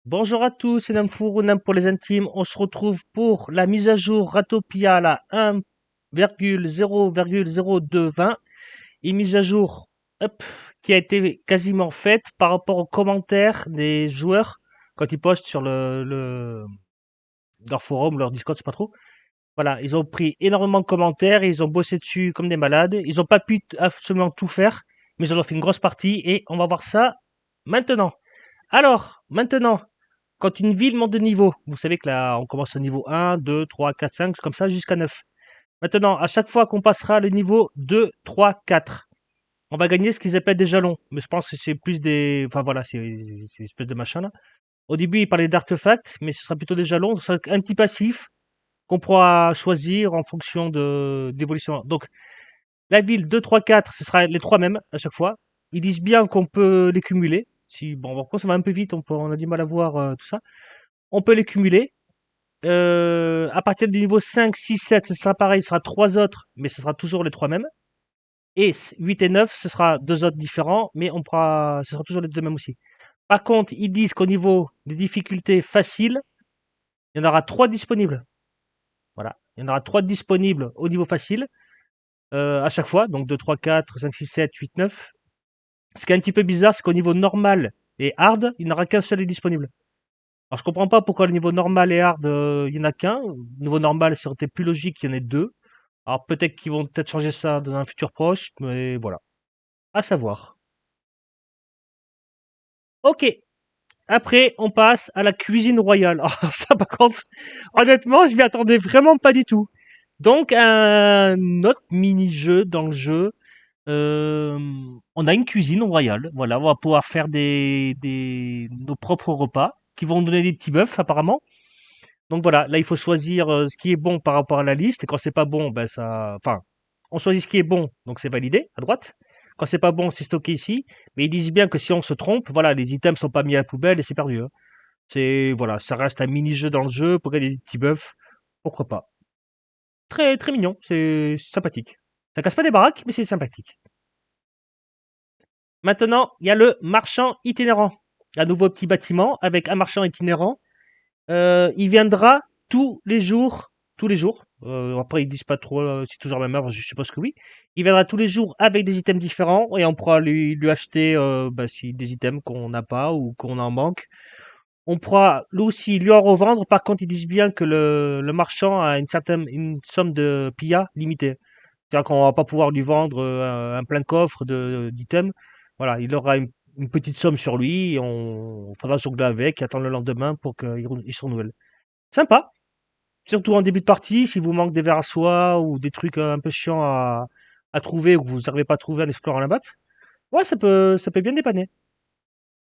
Bonjour à tous, c'est Namfour, Nam pour les intimes. On se retrouve pour la mise à jour Ratopia, la 1,0,0220. Une mise à jour qui a été quasiment faite par rapport aux commentaires des joueurs quand ils postent sur leur forum, leur Discord, je sais pas trop. Voilà, ils ont pris énormément de commentaires et ils ont bossé dessus comme des malades. Ils n'ont pas pu absolument tout faire, mais ils en ont fait une grosse partie et on va voir ça maintenant. Alors, maintenant, quand une ville monte de niveau, vous savez que là, on commence au niveau 1, 2, 3, 4, 5, comme ça jusqu'à 9. Maintenant, à chaque fois qu'on passera le niveau 2, 3, 4, on va gagner ce qu'ils appellent des jalons. Mais je pense que c'est plus des... Enfin voilà, c'est une espèce de machin là. Au début, il parlait d'artefacts, mais ce sera plutôt des jalons. Ce sera un petit passif qu'on pourra choisir en fonction d'évolution. Donc, la ville 2, 3, 4, ce sera les trois mêmes à chaque fois. Ils disent bien qu'on peut les cumuler. Si, bon, par contre, ça va un peu vite, on a du mal à voir tout ça. On peut les cumuler. À partir du niveau 5, 6, 7, ce sera pareil, ce sera trois autres, mais ce sera toujours les trois mêmes. Et 8 et 9, ce sera deux autres différents, mais ce sera toujours les deux mêmes aussi. Par contre, ils disent qu'au niveau des difficultés faciles, il y en aura trois disponibles. Voilà. Il y en aura trois disponibles au niveau facile, à chaque fois. Donc 2, 3, 4, 5, 6, 7, 8, 9. Ce qui est un petit peu bizarre, c'est qu'au niveau normal et hard, il n'y en aura qu'un seul est disponible. Alors je comprends pas pourquoi le niveau normal et hard, il y en a qu'un. Le niveau normal, ça aurait été plus logique qu'il y en ait deux. Alors peut-être qu'ils vont peut-être changer ça dans un futur proche, mais voilà. À savoir. Ok. Après, on passe à la cuisine royale. Alors ça, par contre, honnêtement, je m'y attendais vraiment pas du tout. Donc un autre mini-jeu dans le jeu. Euh, on a une cuisine royale. Voilà, on va pouvoir faire nos propres repas qui vont nous donner des petits bœufs apparemment. Donc voilà, là il faut choisir ce qui est bon par rapport à la liste. Et quand c'est pas bon, ben ça, enfin, on choisit ce qui est bon, donc c'est validé à droite. Quand c'est pas bon, c'est stocké ici. Mais ils disent bien que si on se trompe, voilà, les items sont pas mis à la poubelle et c'est perdu, hein. C'est voilà, ça reste un mini-jeu dans le jeu pour gagner des petits buffs. Pourquoi pas? Très très mignon, c'est sympathique. Ça casse pas des baraques, mais c'est sympathique. Maintenant, il y a le marchand itinérant. Un nouveau petit bâtiment avec un marchand itinérant. Il viendra tous les jours. Après, ils disent pas trop si c'est toujours la même heure, je suppose que oui. Il viendra tous les jours avec des items différents et on pourra lui acheter si des items qu'on n'a pas ou qu'on en manque. On pourra lui aussi lui en revendre. Par contre, ils disent bien que le marchand a une somme de PIA limitée. C'est-à-dire qu'on va pas pouvoir lui vendre un plein coffre d'items. Voilà, il aura une petite somme sur lui et on faudra jongler avec et attendre le lendemain pour qu'il se renouvelle. Sympa, surtout en début de partie, si vous manque des verres à soie ou des trucs un peu chiants à trouver ou que vous n'arrivez pas à trouver en explorant la map. Ouais, ça peut bien dépanner.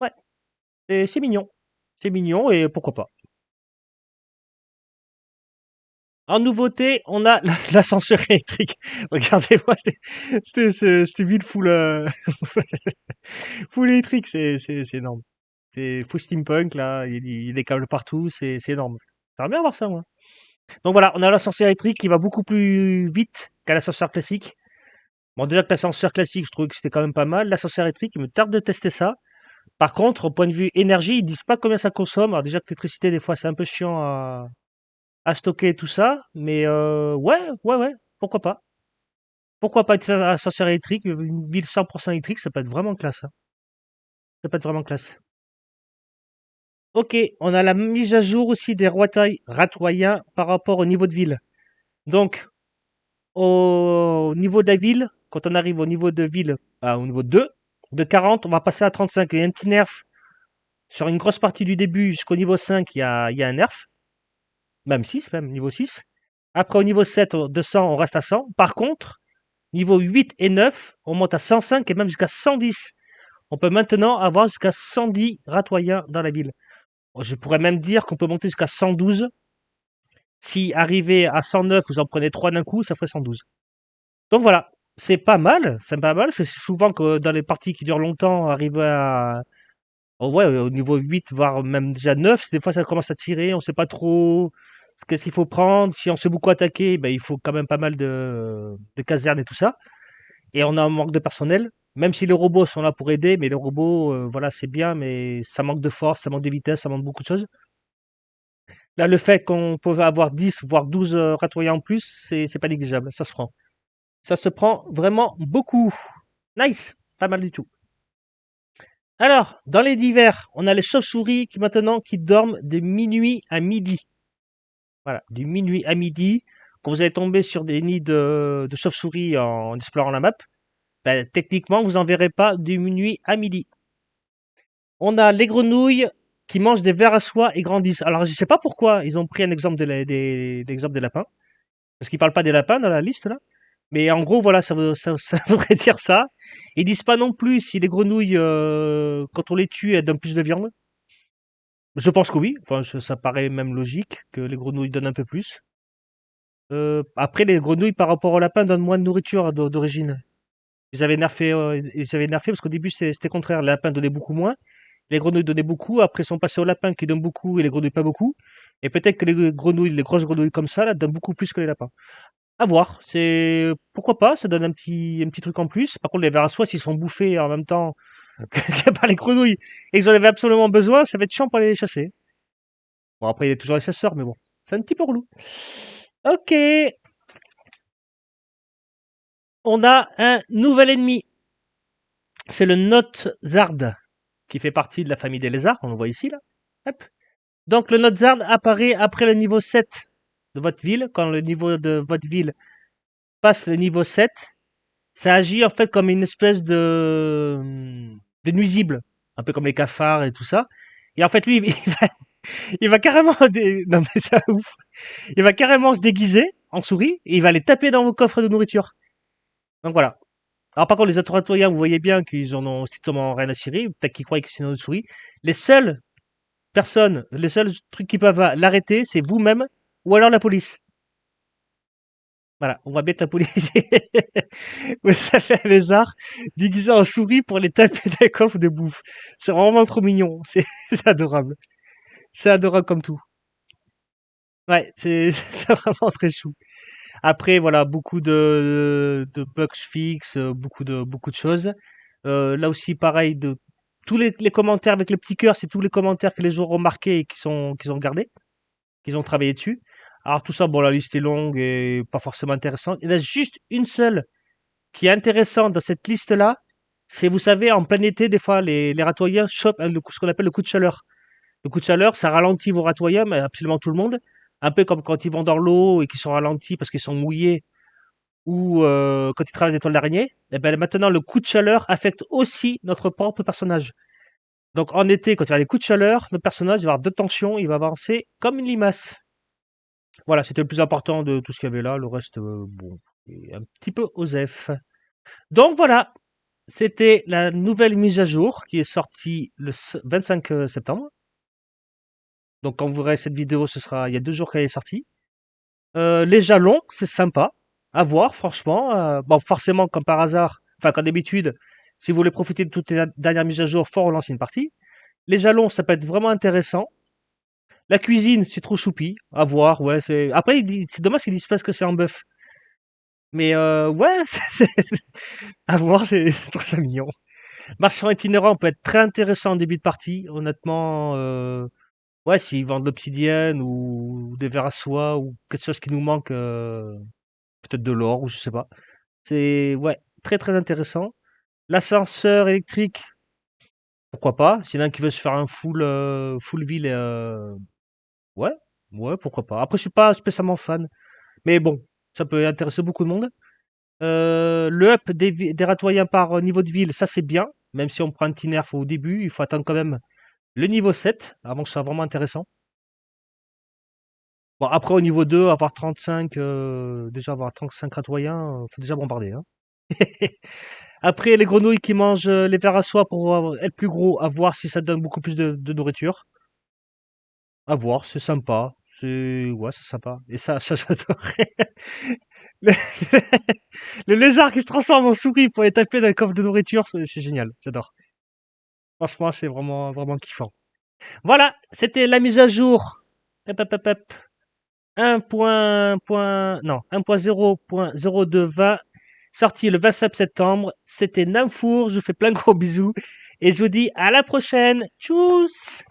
Ouais, et c'est mignon. C'est mignon et pourquoi pas. En nouveauté, on a l'ascenseur électrique. Regardez-moi, cette ville full, full électrique, c'est énorme. C'est full steampunk, là, il y a des câbles partout, c'est énorme. J'aimerais bien voir ça, moi. Donc voilà, on a l'ascenseur électrique qui va beaucoup plus vite qu'à l'ascenseur classique. Bon, déjà que l'ascenseur classique, je trouvais que c'était quand même pas mal. L'ascenseur électrique, il me tarde de tester ça. Par contre, au point de vue énergie, ils disent pas combien ça consomme. Alors déjà que l'électricité, des fois, c'est un peu chiant à stocker tout ça. Mais ouais, pourquoi pas. Pourquoi pas être ascenseur électrique, une ville 100% électrique, ça peut être vraiment classe, hein. Ça peut être vraiment classe. Ok, on a la mise à jour aussi des ratoyens par rapport au niveau de ville. Donc, au niveau de la ville, quand on arrive au niveau de ville, au niveau 2, de 40, on va passer à 35. Il y a un petit nerf sur une grosse partie du début jusqu'au niveau 5, il y a un nerf, même 6, même niveau 6. Après, au niveau 7, de 100, on reste à 100. Par contre, niveau 8 et 9, on monte à 105 et même jusqu'à 110. On peut maintenant avoir jusqu'à 110 ratoyens dans la ville. Je pourrais même dire qu'on peut monter jusqu'à 112. Si arrivé à 109, vous en prenez 3 d'un coup, ça ferait 112. Donc voilà, c'est pas mal, c'est souvent que dans les parties qui durent longtemps, arriver ouais, au niveau 8, voire même déjà 9, des fois ça commence à tirer, on sait pas trop qu'est-ce qu'il faut prendre. Si on s'est beaucoup attaqué, ben, il faut quand même pas mal de casernes et tout ça. Et on a un manque de personnel. Même si les robots sont là pour aider, mais les robots, voilà, c'est bien, mais ça manque de force, ça manque de vitesse, ça manque beaucoup de choses. Là, le fait qu'on peut avoir 10 voire 12 ratoyants en plus, c'est pas négligeable, ça se prend. Ça se prend vraiment beaucoup. Nice, pas mal du tout. Alors, dans les divers, on a les chauves-souris qui maintenant qui dorment de minuit à midi. Voilà, du minuit à midi. Quand vous allez tomber sur des nids de chauves-souris en explorant la map, ben, techniquement, vous en verrez pas du minuit à midi. On a les grenouilles qui mangent des vers à soie et grandissent. Alors, je sais pas pourquoi ils ont pris un exemple des lapins, parce qu'ils parlent pas des lapins dans la liste là. Mais en gros, voilà, ça voudrait dire ça. Ils disent pas non plus si les grenouilles, quand on les tue, elles donnent plus de viande. Je pense que oui. Enfin, ça paraît même logique que les grenouilles donnent un peu plus. Après, les grenouilles par rapport aux lapins donnent moins de nourriture d'origine. Ils avaient nerfé parce qu'au début c'était contraire. Les lapins donnaient beaucoup moins. Les grenouilles donnaient beaucoup. Après, ils sont passés aux lapins qui donnent beaucoup et les grenouilles pas beaucoup. Et peut-être que les grenouilles, les grosses grenouilles comme ça, là, donnent beaucoup plus que les lapins. À voir. C'est pourquoi pas. Ça donne un petit truc en plus. Par contre, les vers à soie, s'ils sont bouffés en même temps que par les grenouilles et qu'ils en avaient absolument besoin, ça va être chiant pour aller les chasser. Bon, après, il y a toujours les chasseurs, mais bon, c'est un petit peu relou. Ok, on a un nouvel ennemi. C'est le Notzard, qui fait partie de la famille des lézards. On le voit ici, là. Hop. Donc, le Notzard apparaît après le niveau 7 de votre ville. Quand le niveau de votre ville passe le niveau 7, ça agit en fait comme une espèce de nuisible. Un peu comme les cafards et tout ça. Et en fait, lui, il va carrément... Non, mais c'est ouf. Il va carrément se déguiser en souris et il va aller taper dans vos coffres de nourriture. Donc voilà. Alors par contre, les autres citoyens, vous voyez bien qu'ils en ont strictement rien à cirer, peut-être qu'ils croient que c'est une autre souris. Les seules personnes, les seuls trucs qui peuvent l'arrêter, c'est vous-même ou alors la police. Voilà, on voit bien que la police vous avez un lézard déguisé en souris pour les taper des coffres de bouffe. C'est vraiment trop mignon, c'est adorable. C'est adorable comme tout. Ouais, c'est vraiment très chou. Après, voilà, beaucoup de bugs fixes, beaucoup de choses. Là aussi, pareil, tous les commentaires avec les petits cœurs, c'est tous les commentaires que les gens ont remarqués et qu'ils ont gardés, qu'ils ont travaillé dessus. Alors tout ça, bon, la liste est longue et pas forcément intéressante. Il y en a juste une seule qui est intéressante dans cette liste-là. C'est, vous savez, en plein été, des fois, les ratoyeurs chopent ce qu'on appelle le coup de chaleur. Le coup de chaleur, ça ralentit vos ratoyeurs, mais absolument tout le monde. Un peu comme quand ils vont dans l'eau et qu'ils sont ralentis parce qu'ils sont mouillés ou quand ils traversent des toiles d'araignée, eh ben, maintenant le coup de chaleur affecte aussi notre propre personnage. Donc en été, quand il y a des coups de chaleur, notre personnage va avoir de tension, il va avancer comme une limace. Voilà, c'était le plus important de tout ce qu'il y avait là. Le reste, bon, est un petit peu osef. Donc voilà, c'était la nouvelle mise à jour qui est sortie le 25 septembre. Donc quand vous verrez cette vidéo, ce sera il y a 2 jours qu'elle est sortie. Les jalons, c'est sympa à voir, franchement. Bon, forcément, comme par hasard, enfin, comme d'habitude, si vous voulez profiter de toutes les dernières mises à jour, faut relancer une partie. Les jalons, ça peut être vraiment intéressant. La cuisine, c'est trop choupi, à voir, ouais. Après, c'est dommage qu'ils disent pas ce que c'est en bœuf. Mais ouais, à voir, c'est trop ça mignon. Marchand itinérant peut être très intéressant en début de partie, honnêtement. Ouais, s'ils vendent de l'obsidienne ou des verres à soie ou quelque chose qui nous manque, peut-être de l'or ou je sais pas. C'est ouais, très très intéressant. L'ascenseur électrique, pourquoi pas? S'il y en a un qui veut se faire un full ville, ouais, ouais, pourquoi pas. Après, je suis pas spécialement fan, mais bon, ça peut intéresser beaucoup de monde. Le up des ratoyens par niveau de ville, ça c'est bien. Même si on prend un petit nerf au début, il faut attendre quand même le niveau 7 avant que ce soit vraiment intéressant. Bon, après au niveau 2, avoir 35, déjà avoir 35 ratoyens, faut déjà bombarder, hein. Après, les grenouilles qui mangent les vers à soie pour être plus gros, à voir si ça donne beaucoup plus de nourriture. À voir, c'est sympa. Ouais, c'est sympa. Et ça j'adorerais. Le... le lézard qui se transforme en souris pour aller taper dans le coffre de nourriture, c'est génial. J'adore. Franchement, c'est vraiment, vraiment kiffant. Voilà, c'était la mise à jour. Hop, hop, hop, hop. 1.0.0220 sorti le 27 septembre. C'était Namfour, je vous fais plein de gros bisous et je vous dis à la prochaine. Tchuss!